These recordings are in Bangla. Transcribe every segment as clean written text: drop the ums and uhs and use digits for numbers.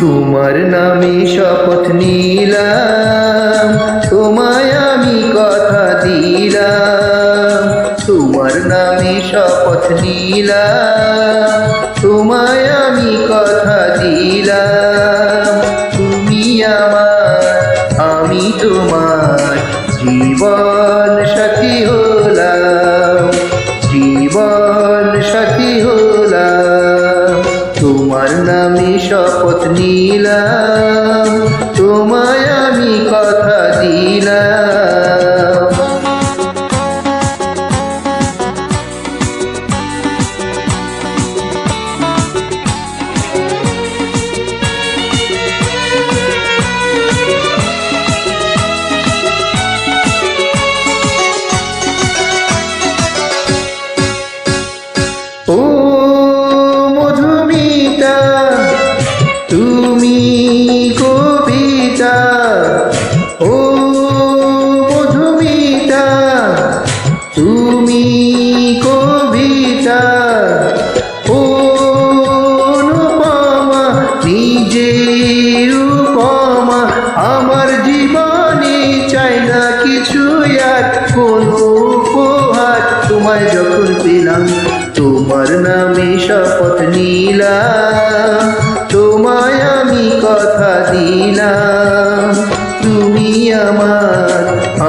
তোমার নামে শপথ নিলাম, তোমায় আমি কথা দিলাম। তোমার নামে শপথ নিলাম, তোমায় আমি কথা দিলাম। তুমি আমার, আমি তোমার, জীবন সাথী হলাম, জীবন সাথী হলাম। তোমার নামে শপথ নিলাম, তোমায় আমি কথা দিলাম। ও মধুমিতা, তুমি কবিতা। ও মধুমিতা, তুমি কবিতা। ও অনুপমা, নিজের উপমা। আমার জীবনে চাই না কিছু আর কোনো উপহার। তোমায় যখন পেলাম, তোমার নামে শপথ নিলাম, তোমায় আমি কথা দিলাম। তুমি আমার,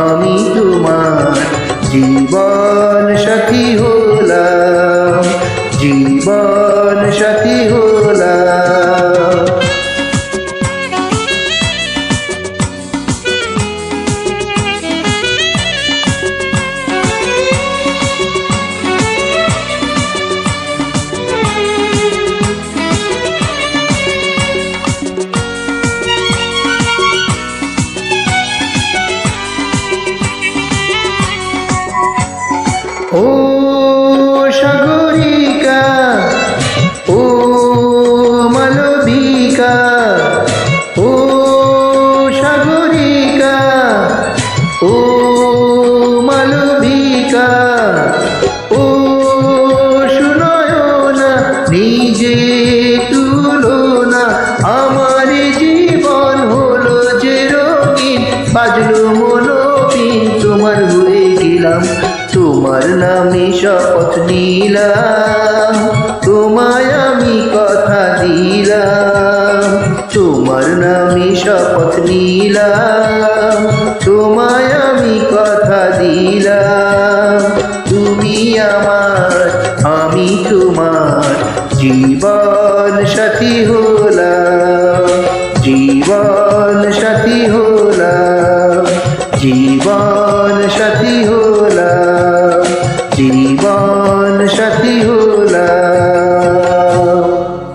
আমি তোমার, জীবন সাথী হলাম, জীবন সাথী হলাম। ও সাগরিকা, ও মালবিকা। ও সাগরিকা, ও মালবিকা। ও সুনয়না, নিজে তুলনা। আমার জীবন হলো যে রঙিন, বাজলো মনোবিন। তোমার হয়ে গেলাম, তোমার নামে শপথ নিলাম, তোমায় আমি কথা দিলাম। তোমার নামে শপথ নিলাম, তোমায় আমি কথা দিলাম। তুমি আমার, আমি তোমার, জীবন সাথী হলাম, জীবন সাথী হলাম, জীবন সাথী হলাম, জীবন